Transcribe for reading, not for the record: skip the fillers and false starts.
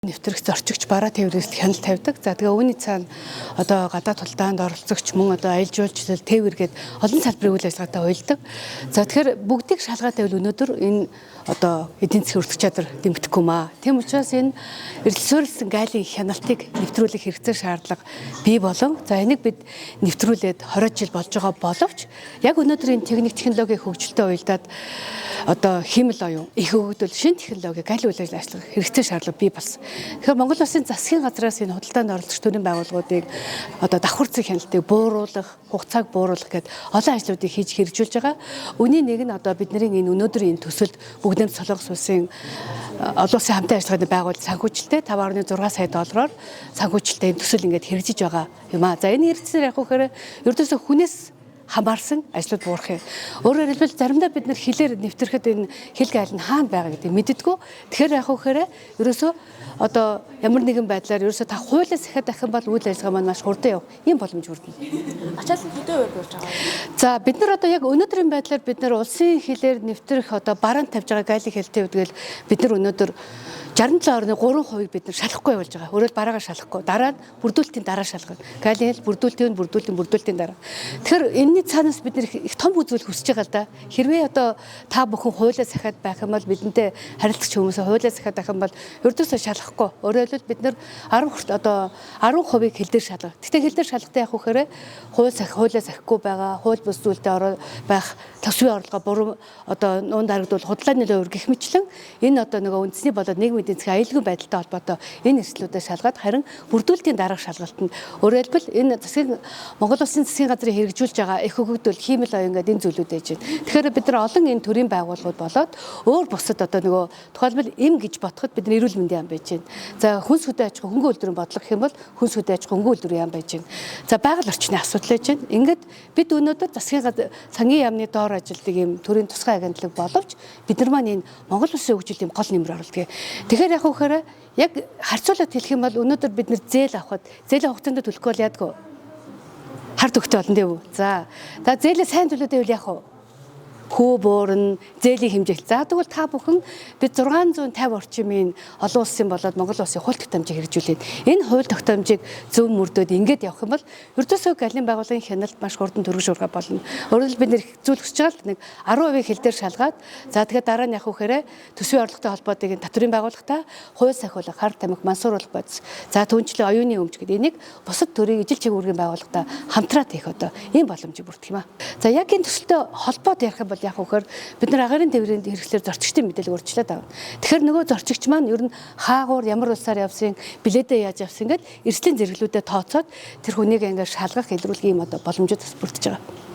Нэвтрэх зорчигч бараа тээврээс хяналт тавьдаг. За тэгээ үүний цаана одоо гадаад тулдаанд оролцогч мөн одоо аялал жуулчлал тээвэр гээд олон салбарын үйл ажиллагаатай уялдаг. За тэгэхээр бүгдийг шалгаад байвал өнөөдөр энэ одоо эдийн засгийн өртөх чадвар дэмжихгүй маа. Тийм учраас энэ эрдэл суурилсан гайлын хяналтыг нэвтрүүлэх хэрэгцээ шаардлага бий болов. За энийг бид нэвтрүүлээд 20 жил болж байгаа боловч яг өнөөдөр энэ техник технологийн хөгжилтэй уялдаад одоо хиймэл оюун их өгөгдөл шинэ технологи гал үйл ажиллагаа хэрэгцээ шаардлага бий болсон. Тэгэхээр Монгол Улсын засгийн газраас энэ худалдаанд оролцох төрийн байгууллагуудыг одоо давхар зүйн хяналтыг бууруулах, хугацааг бууруулах гэдэг олон ажлуудыг хийж хэрэгжүүлж байгаа. Үүний нэг нь одоо бидний энэ өнөөдрийн төсөлд бүгд нэм Солонгос улсын олон улсын хамтын ажиллагааны байгууллага санхүүжилттэй 5.6 сая доллараар санхүүжилттэй төсөл ингээд хэрэгжиж байгаа юм аа. За энэ хэрэгцээр яг үхээр ердөөсөө хүнээс хамаарсан ажлууд буурах юм. Өөрөөр хэлбэл заримдаа бид нэр хилээр нэвтрэхэд энэ хил гайл нь хаана байгаа гэдэг мэддэггүй. Тэгэхээр яг үхээр ерөөсөө одоо ямар нэгэн байдлаар ерөөсөө та хуулиас ахиад байх юм бол үйл ажиллагаа маань маш хурдан явах ийм боломж хүрдэнэ. Ачаалал хэдэн хувь болж байгаа вэ? За бид нар одоо яг өнөөдрийн байдлаар бид нар улсын хилээр нэвтрэх одоо бараанд тавьж байгаа гайлын хэлтэй үдгээл бид нар өнөөдөр 67.3% бид нар шалахгүй явуулж байгаа. Өөрөөр бараагаа шалахгүй. Дараа нь бүрдүүлэлтийн дараа шалгана. Гайлын хэл бүрдүүлэлтийн дараа. Тэгэхээр энэний цаанаас бид их том үзүүл хүсэж байгаа л да. Хэрвээ одоо та бүхэн хуулиас ахиад байх юм бол бидэнтэй харилцагч хүмүүсээ хуулиас ахиад байх юм бол ердөөсөө шалахгүй. Өөрөөр хэлбэл бид нар 10% хэл дээр шалгах. Гэхдээ хэл дээр шалгахтай явах вөхөрөө хуулиас ахихгүй байгаа, хууль бус зүйлдээ байх төсвийн орлогоо буруу одоо нуунд харагдвал худлааны нөлөө гэх мэтлэн энэ одоо нөгөө үндэсний болоод нийгмийн эдийн засгийн аюулгүй байдалтай холбоотой энэ эрсдлүүдээ шалгаад харин бүрдүүлэлтийн дараах шалгалтанд өөрөөр хэлбэл энэ Монгол Улсын засгийн газрын хэрэгжүүлж байгаа их хөгжил хиймэл оюун гэдэг энэ зүйлүүд ээж байна. Тэгэхээр бид нар олон энэ төрлийн байгууллагууд болоод өөр бусад одоо нөгөө тухайлбал эм гэж ботход бид нар эрүүл мэндийн яам байж байна. За хүнс хөдөө аж ахуй хөнгөн үйлдвэрийн бодлого гэх юм бол хүнс хөдөө аж ахуй хөнгөн үйлдвэрийн яам байж байна. За байгаль орчны асуудал байж байна. Ингээд бид өнөөдөр засгийн сангийн яамны доор ажилтдаг юм төрийн тусгай агентлаг боловч бид нар маань энэ Монгол Улсын хөгжилийн гол нэмэр оруулдаг. Тэгэхээр яг үхээр яг харьцуулаад хэлэх юм бол өнөөдөр бид нэр зээл авахд зээлийн хугацаанд төлөхгүй бол яадаг вэ? Хард өгтөй болно дээ үү? За зээлээ сайн төлөөд байвал яах вэ? Хөө буурна, зээлийн хэмжээл. За тэгвэл та бүхэн бид 650 орчмын олон улсын болоод Монгол улсын хууль тогтоомжийг хэрэгжүүлээд энэ хууль тогтоомжийг зөв мөрдөөд ингээд явах юм бол ердөөсөө галын байгууллагын хяналт маш хурдан төрөг шуурга болно. Өөрөөр хэлбэл бид нэр зүйл хүсэж байгаа л нэг 10% хэл дээр шалгаад за тэгээд дараа нь явах вөхөрөө төсвийн орлоготой холбоотой татврын байгууллагатай хууль сахиулах, хар тамхи, мансууруулах бодис. За түнчлэн оюуны өмч гэдэг энийг бусад төрийн ижил чиглэл байгууллагатай хамтраад хийх одоо ийм боломжийг бүрдэх юм аа. За яг энэ төсөлтөй холбоод ярих юм бол яг үхээр бид нар агаарын тээврийн хэрэгслэр зорчигчдын мэдээлэл урьдчилаад авна. Тэгэхээр нөгөө зорчигч маань ер нь хаагуур ямар улсаар явсан, билетээ яаж явсан гэдэг эрсдлийн зэрэглүүдэд тооцоод тэр хүнийг ингээд шалгах илрүүлэх ийм одоо боломжууд бас бүрдэж байгаа.